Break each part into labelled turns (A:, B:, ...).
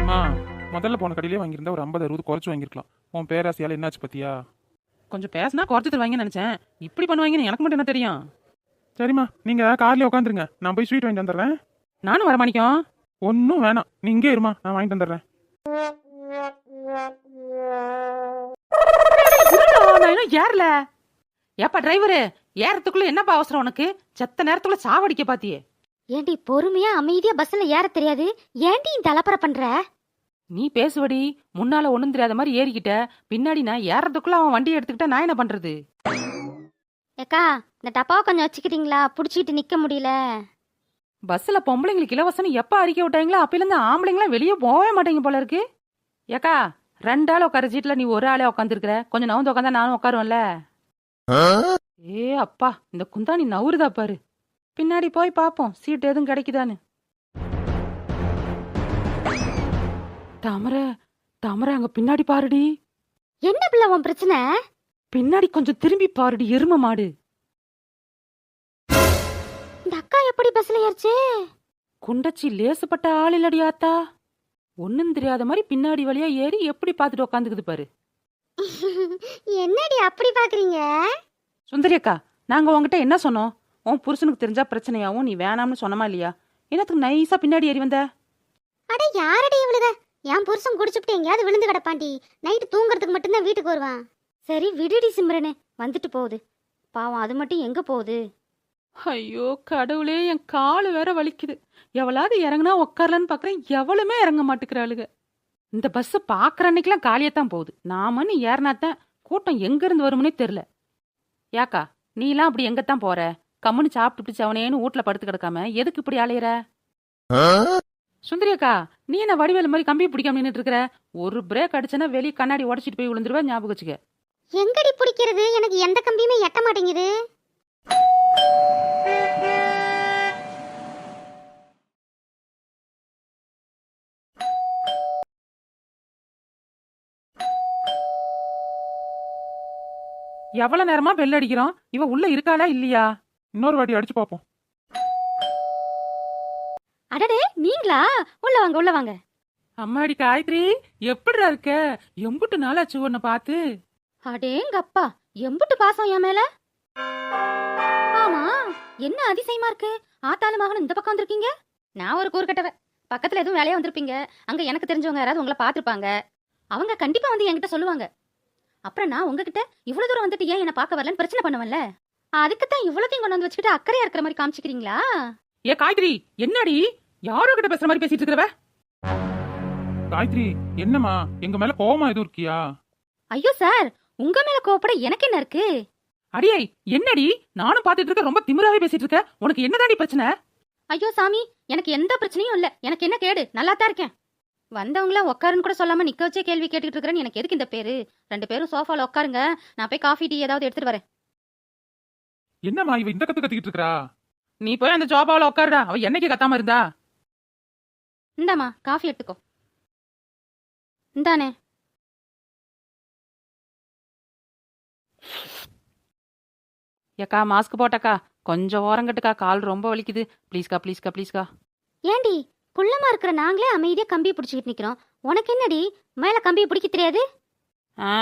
A: ஏமா, முதல்ல போன கடையிலே வாங்கியிருந்தா ஒரு 50-60 குறைச்சு வாங்கியிருக்கலாம். உன் பேராசையால என்னாச்சு பத்தியா?
B: கொஞ்சம் பேசினா குறைச்சி தருவாங்கன்னு நினைச்சேன். இப்படி பண்ணுவாங்கன்னு எனக்கு மட்டும் என்ன தெரியும்?
A: சரிம்மா, நீங்க கார்லயே உட்காந்துருங்க, நான் போய் ஸ்வீட் வாங்கிட்டு வந்துடுறேன்.
B: நானும் வர மாணிக்கம்.
A: ஒன்றும் வேணாம், நீ இங்கே இருமா, நான் வாங்கிட்டு வந்துடுறேன்.
B: நான் இன்னும் ஏறல. ஏப்பா டிரைவரு, ஏறத்துக்குள்ள என்னப்பா அவசரம் உனக்கு? செத்த நேரத்துக்குள்ள சாவடிக்க பாத்தியே.
C: ஏண்டி பொறுமையா அமைதியா பஸ்ல ஏற தெரியாது, ஏண்டி இந்த அலப்பற பண்ற?
B: நீ பேசுவடி. முன்னால ஒண்ணும் தெரியாத மாதிரி ஏறிக்கிட்ட, பின்னாடி நான் ஏறதுக்குள்ள அவன் வண்டி எடுத்துக்கிட்டா நான் என்ன பண்றது?
C: ஏக்கா, இந்த டப்பாவை கொஞ்சம் வச்சுக்கிட்டீங்களா? புடிச்சிட்டு நிக்க முடியல.
B: பஸ்ல பொம்பளைங்களுக்கு இலவசம் எப்ப அறிக்கை விட்டாங்களோ அப்பல இருந்து ஆம்பளைங்களா வெளியே போகவே மாட்டேங்க போல இருக்கு. ஏக்கா, 2 ஆள் உட்கார சீட்ல நீ ஒரு ஆளே உட்காந்துருக்கிற, கொஞ்சம் நவுந்து உட்காந்தா நானும் உட்காருவேன்ல. ஏ அப்பா, இந்த குந்தாணி நவுறுதா பாரு. பின்னாடி போய் பாப்போம் சீட் எதுவும் கிடைக்குதான்னு. தாமரை, தாமரை, அங்க பின்னாடி பாருடி.
C: என்ன பிள்ளை உன் பிரச்சனை?
B: பின்னாடி கொஞ்சம் திரும்பி பாருடி, எரும மாடு.
C: இந்த அக்கா எப்படி பஸ்ல ஏறிச்சு?
B: குண்டச்சி லேசுப்பட்ட ஆள் இல்லடி ஆத்தா. ஒன்னும் தெரியாத மாதிரி பின்னாடி வழியா ஏறி எப்படி பாத்துட்டு உட்காந்துக்குது பாரு.
C: என்னடி அப்படி பாக்குறீங்க?
B: சுந்தரி அக்கா, நாங்க உங்ககிட்ட என்ன சொன்னோம்? உன் புருஷனுக்கு தெரிஞ்சா பிரச்சனையாவும் நீ வேணாம்னு சொன்னமா இல்லையா? என்னத்துக்கு நைஸா பின்னாடி ஏறி வந்த?
C: அட யாரடி இவளுக? என் புருஷன் குடிச்சுட்டு எங்கேயாவது விழுந்து கிடப்பாண்டி. நைட்டு தூங்குறதுக்கு மட்டும்தான் வீட்டுக்கு வருவான். சரி விடுடி சிம்ரனு, வந்துட்டு போகுது. பாவம், அது மட்டும் எங்க போகுது?
B: ஐயோ கடவுளே, என் காலு வேற வலிக்குது. எவளாவது இறங்குனா உக்காரலன்னு பாக்குறேன், எவளுமே இறங்க மாட்டுக்கிறாளுக. இந்த பஸ் பாக்குற அன்னைக்கெல்லாம் காலியத்தான் போகுது. நாமன்னு ஏறினாத்தான் கூட்டம் எங்க இருந்து வரும்னே தெரியல. யாக்கா, நீ எல்லாம் அப்படி எங்கத்தான் போற? கம்முன்னு சாப்பிட்டு அவனேன்னு வீட்டுல படுத்து கிடக்காம எதுக்கு இப்படி அலையிற? சுந்தரி அக்கா, நீ என்ன வடிவேலு மாதிரி கம்பி பிடிக்காம நின்னுட்டு இருக்கிற? ஒரு பிரேக் அடிச்சனா வெளியே கண்ணாடி உடச்சிட்டு போய் விழுந்துருவ, ஞாபகம் வச்சுக்க.
C: எங்கடி பிடிக்கிறது? எனக்கு எந்த கம்பியுமே எட்ட மாட்டேங்குது.
B: எவ்வளவு நேரமா பெல் அடிக்கிறோம், இவ உள்ள இருக்காளா இல்லையா?
A: இன்னொரு வாட்டி அடிச்சு பார்ப்போம்.
C: அடடே, நீங்களா? உள்ள வாங்க, உள்ள வாங்க.
B: அம்மாடி காயத்ரி, எப்படிடா இருக்க? எம்புட்டு நாளாச்சு உன்னை பார்த்து.
C: அடேங்கப்பா, எம்புட்டு பாசம் என் மேல. ஆமா, என்ன அதிசயமா இருக்கு? ஆத்தாலும் மகனும் இந்த பக்கம் வந்திருக்கீங்க. நான் ஒரு கூறுகட்டவ, பக்கத்துல எதுவும் வேலையா வந்திருப்பீங்க. அங்க எனக்கு தெரிஞ்சவங்க யாராவது உங்களை பாத்துருப்பாங்க. அவங்க கண்டிப்பா வந்து என்கிட்ட சொல்லுவாங்க. அப்புறம் நான் உங்ககிட்ட இவ்வளவு தூரம் வந்துட்டு ஏன் என்ன பார்க்க வரலன்னு பிரச்சனை பண்ணுவேன்ல. அதுக்குத்தான் இவ்வளோத்தையும் கொண்டு வந்து வச்சுக்கிட்டு அக்கறையா இருக்கிற மாதிரி காமிச்சிக்கிறீங்களா?
B: ஏ காயத்ரி, என்னடி யாரோ கிட்ட பேசுற மாதிரி பேசிட்டு இருக்கிறவ?
A: காயத்ரி, என்னம்மா, எங்க மேல கோவமா எதுவும் இருக்கியா?
C: ஐயோ சார், உங்க மேல கோவப்பட எனக்கு என்ன இருக்கு?
B: அடியே, என்னடி நானும் பாத்துட்டு இருக்க, ரொம்ப திமிராவே பேசிட்டு இருக்க. உனக்கு என்னதாடி பிரச்சனை?
C: ஐயோ சாமி, எனக்கு எந்த பிரச்சனையும் இல்ல. எனக்கு என்ன கேடு? நல்லா தான் இருக்கேன். வந்தவங்கள உட்காருன்னு கூட சொல்லாம நிக்க வச்சே கேள்வி கேட்டுக்கிட்டு இருக்கிறேன்னு எனக்கு எதுக்கு இந்த பேரு? 2 பேரும் சோஃபால உட்காருங்க, நான் போய் காஃபி டீ ஏதாவது எடுத்துட்டு வரேன்.
A: என்னம்மா இவ இந்த கத்திக்கிட்டு இருக்கா?
B: நீ போய் அந்த ஜாபாவில உட்காருடா, அவ என்னைக்கு கத்தாம இருந்தா?
C: இந்தாமா காஃபி எடுத்துக்கோ. இந்தானே.
B: ஏக்கா, மாஸ்க் போட்டக்கா, கொஞ்சம் ஓரங்கட்டுக்கா, கால் ரொம்ப வலிக்குது. ப்ளீஸ்கா ப்ளீஸ்கா ப்ளீஸ்கா.
C: ஏண்டி, குள்ளமா இருக்கிற நாங்களே அமைதியா கம்பியை பிடிச்சிக்கிட்டு நிக்கிறோம். உனக்கு என்னடி மேல கம்பியை பிடிக்க தெரியாது?
B: ஆ,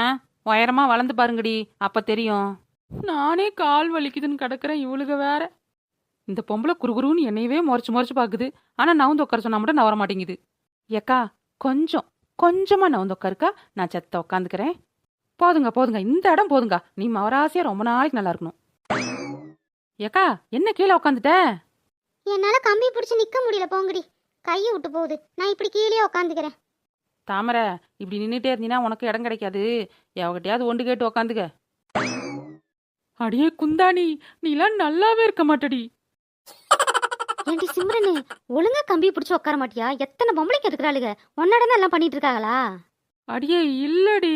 B: உயரமா வளர்ந்து பாருங்கடி, அப்ப தெரியும். நானே கால் வலிக்குதுன்னு கிடக்குறேன், இவளுக வேற. இந்த பொம்பளை குறுகுருன்னு என்னையவே முறைச்சு பாக்குது. ஆனா நவுந்து உட்கார சொன்னா மட்டும் நவர மாட்டேங்குது. ஏக்கா, கொஞ்சமா நவுந்து உட்காருக்கா, நான் செத்த உட்காந்துக்கிறேன். போதுங்க, இந்த இடம் போதுங்க. நீ மவராசியா ரொம்ப நாளைக்கு நல்லா இருக்கணும். ஏக்கா, என்ன கீழே உட்காந்துட்ட?
C: என்னால கம்பி பிடிச்சி நிக்க முடியல, போங்கடி. கையை விட்டு போகுது, நான் இப்படி கீழே உட்காந்துக்கிறேன்.
B: தாமரை, இப்படி நின்னுட்டே இருந்தீங்கன்னா உனக்கு இடம் கிடைக்காது. எவகிட்டயாவது ஒண்டு கேட்டு உக்காந்துக்க. அடியே குந்தாணி, நீலாம் நல்லாவே இருக்க மாட்டடி.
C: ஏண்டி சிம்ரனு, ஒழுங்கா கம்பி பிடிச்சி உட்கார மாட்டியா? எத்தனை பொம்பளைக்கு இருக்கிறாளுங்க, உன்னடனே எல்லாம் பண்ணிட்டு இருக்காங்களா?
B: அடியே இல்லடி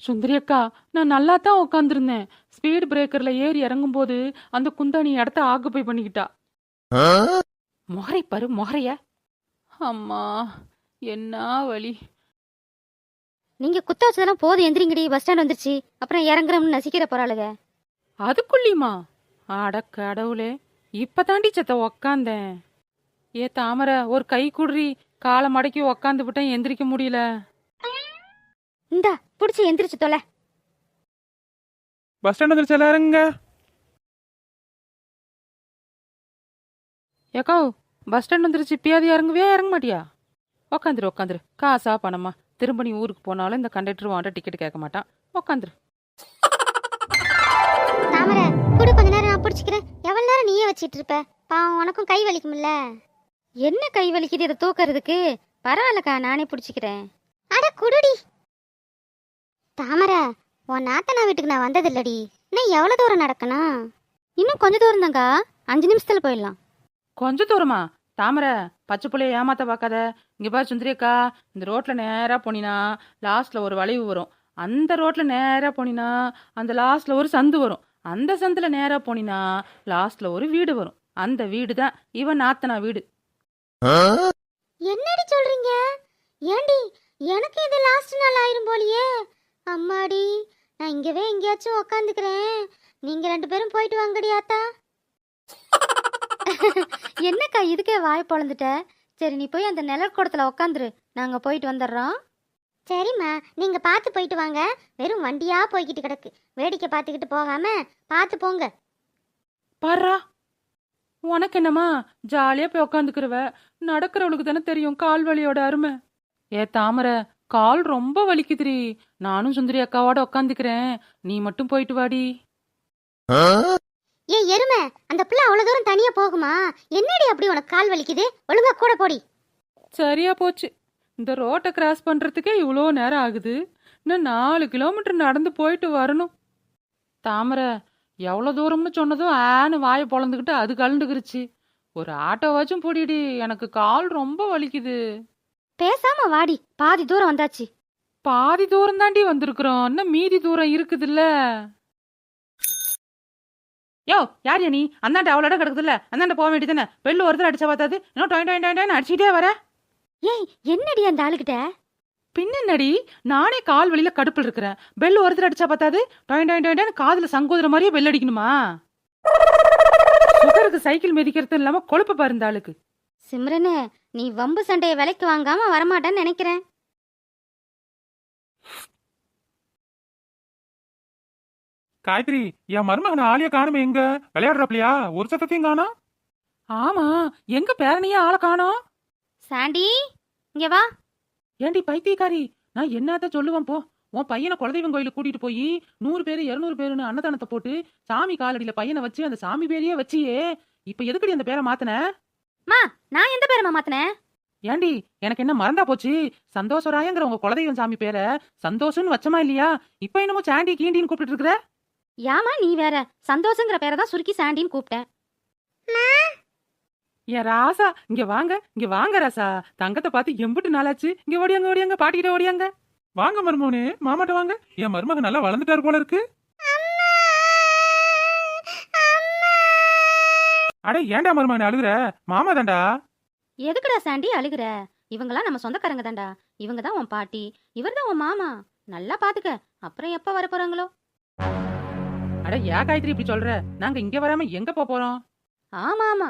B: சுந்தரி அக்கா, நான் நல்லா தான் உட்காந்துருந்தேன். ஸ்பீடு பிரேக்கர்ல ஏறி இறங்கும் போது அந்த குந்தாணி இடத்த ஆக்குப்பை பண்ணிக்கிட்டா. முகரை பாரு, முகரைய. அம்மா, என்ன வலி.
C: நீங்க குத்த வச்சதெல்லாம் போதும், எந்திரிங்கடி. பஸ் ஸ்டாண்ட் வந்துருச்சு, அப்புறம் இறங்குறோம்னு நசிக்கிற போறாளுங்க.
B: அதுக்குள்ளியுமா? அட கடவுளே, இப்ப தாண்டி செத்த உக்காந்தேன். ஏ தாமரை, ஒரு கை குடுறி. காலை மடக்கி உக்காந்து விட்டேன், எந்திரிக்க முடியல.
C: இந்தா புடிச்சு எந்திரிச்சு தொலை.
A: பஸ் ஸ்டாண்ட் வந்துருச்சு, எல்லாருங்க.
B: ஏக்கா, பஸ் ஸ்டாண்ட் வந்துருச்சு, இப்பயாவது இறங்குவே, இறங்க மாட்டியா? உக்காந்துரு. காசா பணமா? திரும்ப நீ ஊருக்கு போனாலும் இந்த கண்டக்டர் வாண்ட டிக்கெட் கேட்க மாட்டான். உக்காந்துரு.
C: தாமரை கூட கொஞ்ச நேரம் நான் பிடிச்சிக்கிறேன். எவ்வளவு நேரம் நீயே வச்சிட்டு இருப்ப? பாவம், உனக்கும் கை வலிக்கும்ல. என்ன கை வலிக்குது இதை தூக்கறதுக்கு? பரவாயில்லக்கா, நானே பிடிச்சிக்கிறேன். அட குடுடி. தாமரை, உன் நாத்தனா வீட்டுக்கு நான் வந்ததில்லடி. இன்னும் எவ்வளவு தூரம் நடக்கணும்? இன்னும் கொஞ்ச தூரம் தாங்க, 5 நிமிஷத்துல போயிடலாம்.
B: கொஞ்ச தூரமா? தாமரை, பச்சை புள்ளைய ஏமாத்த பார்க்காத. இங்க பாரு சுந்தரியக்கா, இந்த ரோட்ல நேரா போனினா லாஸ்ட்ல ஒரு வளைவு வரும். அந்த ரோட்ல நேரா போனினா அந்த லாஸ்ட்ல ஒரு சந்து வரும். அந்த சந்துல நேரா போனினா லாஸ்ட்ல ஒரு வீடு வரும். அந்த வீடு தான் இவன் நாத்தனா வீடு.
C: என்னடி சொல்றீங்க? ஏண்டி, எனக்கு இது லாஸ்ட் நாள் ஆயிரும் போலியே. அம்மாடி, நான் இங்கவே எங்கேயாச்சும் உக்காந்துக்கிறேன். நீங்க 2 பேரும் போயிட்டு வாங்கடி ஆத்தா. என்னக்கா இதுக்கே வாய் பொழந்துட்ட? சரி, நீ போய் அந்த நிழற்கூடத்துல உக்காந்துரு, நாங்க போயிட்டு வந்துடுறோம். சரிம்மா, நீங்க பார்த்து போயிட்டு வாங்க. வெறும் வண்டியா போய்கிட்டு கிடக்கு, வேடிக்கை பார்த்துக்கிட்டு போகாம பார்த்து போங்க.
B: பாரா, உனக்கு என்னம்மா, ஜாலியா போய் உக்காந்துக்கிறவ. நடக்கிறவளுக்கு தானே தெரியும் கால் வலியோட அருமை. ஏ தாமரை, கால் ரொம்ப வலிக்குதுரி. நானும் சுந்தரி அக்காவோட உக்காந்துக்கிறேன், நீ மட்டும் போயிட்டு வாடி.
C: ஏ எருமை, அந்த பிள்ளை அவ்வளவு தூரம் தனியா போகுமா? என்னடி அப்படி உனக்கு கால் வலிக்குது? ஒழுங்கா கூட போடி.
B: சரியா போச்சு. இந்த ரோட்டை கிராஸ் பண்றதுக்கே இவ்வளோ நேரம் ஆகுது. இன்னும் 4 கிலோமீட்டர் நடந்து போயிட்டு வரணும். தாமரை, எவ்வளோ தூரம்னு சொன்னதும் ஆன்னு வாயை பொழந்துக்கிட்டு அது கலந்துக்கிருச்சு. ஒரு ஆட்டோவாச்சும் போடிடி, எனக்கு கால் ரொம்ப வலிக்குது.
C: பேசாம வாடி, பாதி தூரம் வந்தாச்சு.
B: பாதி தூரம் தாண்டி வந்திருக்கிறோம், இன்னும் மீதி தூரம் இருக்குதுல்ல. யோ, யார் நீ? அந்தாண்ட அவ்வளோ இடம் கிடக்குதுல்ல, அந்தாண்ட போக வேண்டியதானே. பெல்லு ஒருத்தர் அடிச்சா பார்த்தாது, இன்னும் டொயின் அடிச்சுட்டே வர.
C: ஏய், என்னடி அந்த ஆளுகிட்ட?
B: பின்னடி, நானே கால் வழியில கடுப்பில் இருக்கிறேன். பெல் ஒருத்தர் அடிச்சா பார்த்தாது, டொயின் காதுல சங்கோதுற மாதிரியே பெல் அடிக்கணுமா? சுகருக்கு சைக்கிள் மிதிக்கிறது இல்லாம கொழுப்ப பாரு இந்த ஆளுக்கு.
C: சிம்ரனு, நீ வம்பு சண்டையை விலைக்கு வாங்காம வரமாட்டேன்னு நினைக்கிறேன்.
A: காயத்ரி, என் மருமகன் ஆலியா காணுமே, எங்க விளையாடுறாப்லையா? ஒரு சத்தத்தையும் காணோம்.
B: ஆமா, எங்க பேரனையே ஆளை காணோம்.
C: சாண்டி, இங்க வா.
B: ஏண்டி பைத்தியக்காரி, நான் என்னத்த சொல்லுவேன் போ. உன் பையனை குலதெய்வம் கோயிலுக்கு கூட்டிட்டு போய் 100 பேரு 200 பேருன்னு அன்னதானத்தை போட்டு சாமி காலடியில பையனை வச்சு அந்த சாமி பேரையே வச்சியே. இப்ப எதுக்கடி அந்த பேரை மாத்தின?
C: மா, நான் எந்த பேரமா மாத்தினேன்?
B: ஏண்டி, எனக்கு என்ன மறந்தா போச்சு? சந்தோஷராயங்கிற உங்க குலதெய்வம் சாமி பேரை சந்தோஷம்னு வச்சமா இல்லையா? இப்ப என்னமோ சாண்டி கீண்டின்னு கூப்பிட்டு இருக்கிற.
C: யாமா நீ வேற, சந்தோஷங்கிற பேரை தான் சுருக்கி சாண்டின்னு கூப்பிட்டேன்.
B: என் ராசா, இங்க வாங்க ராசா. தங்கத்தை பார்த்து எம்பிட்டு நாளாச்சு. இங்க ஓடியாங்க, பாட்டிக்கிட்ட ஓடியாங்க.
A: வாங்க மருமகனே, மாமாட்ட வாங்க. என் மருமகன் நல்லா வளர்ந்துட்டாரு போல இருக்கு. அட ஏன்டா மருமகனே அழுகுற? மாமா தான்டா.
C: எதுக்குடா சாண்டி அழுகுற? இவங்கெல்லாம் நம்ம சொந்தக்காரங்க தான்டா. இவங்க தான் உன் பாட்டி, இவர் தான் உன் மாமா. நல்லா பாத்துக்க, அப்புறம் எப்ப வர போறாங்களோ.
B: அட ஏன் காயத்ரி இப்படி சொல்ற? நாங்க இங்க வராம எங்க போறோம்?
C: ஆமா ஆமா,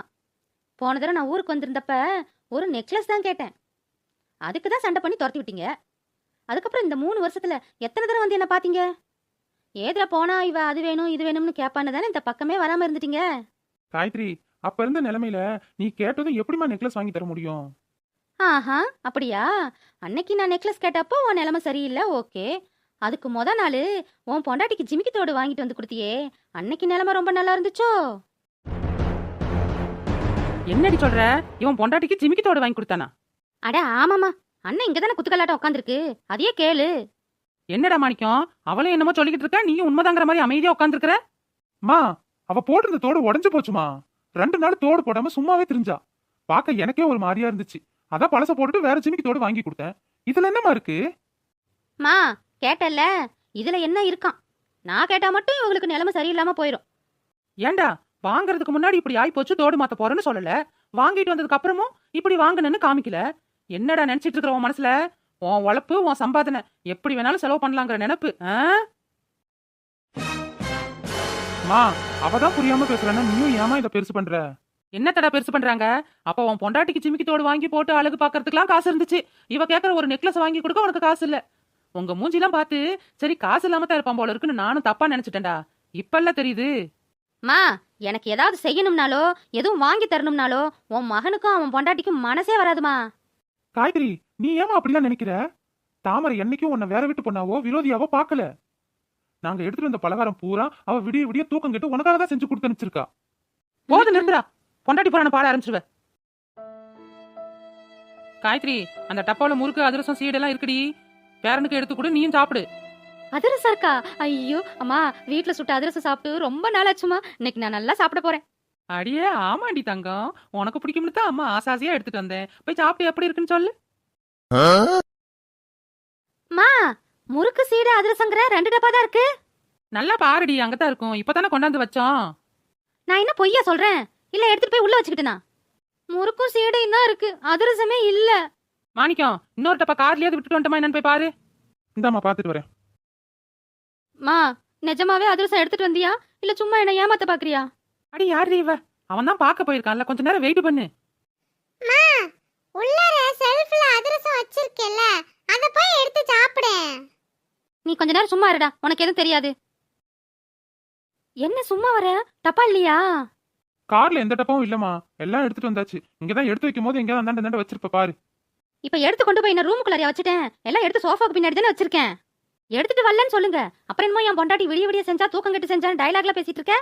C: போன தடவை நான் ஊருக்கு வந்திருந்தப்ப ஒரு நெக்லஸ் தான் கேட்டேன். அதுக்கு தான் சண்டை பண்ணி துரத்தி விட்டீங்க. அதுக்கப்புறம் இந்த 3 வருஷத்துல எத்தனை தடவை வந்து என்ன பாத்தீங்க? ஏதுல போனா இவ அது வேணும் இது வேணும்னு கேட்பான்னு தானே இந்த பக்கமே வராம இருந்துட்டீங்க.
A: காயத்ரி, அப்ப இருந்த நிலைமையில நீ கேட்டதும் எப்படிமா நெக்லஸ் வாங்கி தர முடியும்?
C: ஆஹா, அப்படியா? அன்னைக்கு நான் நெக்லஸ் கேட்டப்போ உன் நிலைமை சரியில்லை, ஓகே. அதுக்கு நாள் உன் பொண்டாட்டிக்கு ஜிமிக்கி தோடு வாங்கிட்டு வந்து கொடுத்தியே, அன்னைக்கு நிலைமை ரொம்ப நல்லா இருந்துச்சோ?
B: என்னடி சொல்ற? இவன் பொண்டாட்டிக்கு ஜிமிக்கி தோடு வாங்கி கொடுத்தானா?
C: அட ஆமாமா, அண்ணன் இங்கதானே குத்துக்கல்லாட்டம் உட்காந்துருக்கு, அதையே கேளு.
B: என்னடா மாணிக்கம், அவளும் என்னமோ சொல்லிக்கிட்டு இருக்கா, நீயும் உண்மைதாங்கிற மாதிரி அமைதியா உட்காந்துருக்கிற.
A: மா, அவ போட்டிருந்த தோடு உடஞ்சு போச்சுமா. 2 நாள் தோடு போடாம சும்மாவே தெரிஞ்சா. பாக்க எனக்கே ஒரு மாதிரியா இருந்துச்சு. அதான் பழச போட்டுட்டு வேற ஜிமிக்கி தோடு வாங்கி கொடுத்தேன். இதுல என்னமா இருக்கு?
C: மா, கேட்டல்ல, இதுல என்ன இருக்கான்? நான் கேட்டா மட்டும் இவங்களுக்கு நிலைமை சரியில்லாம போயிடும்.
B: ஏண்டா, வாங்குறதுக்கு முன்னாடி இப்படி ஆயி போச்சு, தோடு மாத்த போறேன்னு சொல்லல. வாங்கிட்டு வந்ததுக்கு அப்புறமும் இப்படி வாங்கினேன்னு காமிக்கல. என்னடா நினைச்சிட்டு இருக்கிற உன் மனசுல? உன் உழைப்பு, உன் சம்பாதனை எப்படி வேணாலும் செலவு பண்ணலாங்கிற நினைப்பு.
A: மா, அவதான் புரியாம பேசுறேன்னா நீயும் ஏமா இத பெருசு பண்ற?
B: என்னத்தடா பெருசு பண்றாங்க? அப்ப உன் பொண்டாட்டிக்கு ஜிமிக்கி தோடு வாங்கி போட்டு அழகு பாக்குறதுக்குலாம் காசு இருந்துச்சு. இவ கேக்குற ஒரு நெக்லஸ் வாங்கி கொடுக்க உனக்கு காசு இல்ல. உங்க மூஞ்சிலாம் பார்த்து சரி காசு இல்லாம தான் இருப்பான் போல இருக்குன்னு நானும் தப்பா நினைச்சிட்டேன்டா. இப்பல்ல தெரியுது.
C: மா, எனக்கு ஏதாவது செய்யணும்னாலோ எதுவும் வாங்கி தரணும்னாலோ உன் மகனுக்கும் அவன் பொண்டாட்டிக்கும் மனசே வராதுமா.
A: காயத்ரி, நீ ஏமா அப்படிலாம் நினைக்கிற? தாமரை என்னைக்கும் உன்னை வேற வீட்டு பொண்ணாவோ விரோதியாவோ பார்க்கல. நாங்க எடுத்துட்டு வந்த பலகாரம் பூரா அவ விடிய விடிய தூக்கம் கெட்டு உனக்காக தான் செஞ்சு கொடுத்து அனுப்பிச்சிருக்கா.
B: போது நிறுத்துடா. பொண்டாட்டி புராணம் பாட ஆரம்பிச்சிருவ. காயத்ரி, அந்த டப்பாவுல முறுக்கு அதிரசம் சீடெல்லாம் இருக்குடி. பேரனுக்கு எடுத்து கூட நீயும் சாப்பிடு.
C: அதிரசம் இருக்கா? ஐயோ அம்மா, வீட்டுல சுட்ட அதிரசம் சாப்பிட்டு ரொம்ப நாள் ஆச்சுமா. இன்னைக்கு நான் நல்லா சாப்பிட போறேன்.
B: அடியே ஆமாண்டி தங்கம், உனக்கு பிடிக்கும்னு தான் அம்மா ஆசாசியா எடுத்துட்டு வந்தேன். போய் சாப்பிட்டு எப்படி இருக்குன்னு சொல்லு.
C: மா, முறுக்கு சீடை அதிரசங்கிற 2 டப்பா தான் இருக்கு.
B: நல்லா பாருடி, அங்கதான் இருக்கும். இப்பதானே கொண்டாந்து வச்சோம்.
C: நான் என்ன பொய்யா சொல்றேன்? இல்ல எடுத்துட்டு போய் உள்ள வச்சுக்கிட்டேனா? முறுக்கும் சீடையும் தான் இருக்கு, அதிரசமே இல்ல.
B: மாணிக்கம், இன்னொரு டப்பா கார்லயாவது விட்டுட்டு வந்துட்டோமா என்னன்னு போய் பாரு.
A: இந்தாம்மா பாத்துட்டு வரேன்.
C: மா, நிஜமாவே அதிரசம் எடுத்துட்டு வந்தியா இல்ல சும்மா என்ன ஏமாத்த பாக்குறியா?
B: அடி யாரு இவ? அவன் தான் பார்க்க போயிருக்கான்ல, கொஞ்ச நேரம் வெயிட் பண்ணு.
D: உள்ளார செல்ஃப்ல அதிரசம் வச்சிருக்கேல்ல, அத போய் எடுத்து சாப்பிடு.
C: நீ கொஞ்ச நேரம் சும்மா இருடா, உனக்கு எதுவும் தெரியாது. என்ன சும்மா வர? டப்பா இல்லையா?
A: கார்ல எந்த டப்பாவும் இல்லம்மா, எல்லாம் எடுத்துட்டு வந்தாச்சு. இங்கதான் எடுத்து வைக்கும் போது எங்கேயாவது அந்தாண்ட வச்சிருப்ப பாரு.
C: இப்ப எடுத்து கொண்டு போய் என்ன ரூமுக்குள்ளாரியா வச்சுட்டேன்? எல்லாம் எடுத்து சோஃபாக்கு பின்னாடி தானே வச்சிருக்கேன். எடுத்துட்டு வரலன்னு சொல்லுங்க. அப்புறம் என்னமோ என் பொண்டாட்டி விடிய விடிய செஞ்சா தூக்கம் கெட்டு செஞ்சான்னு டயலாக்ல பேசிட்டு இருக்க.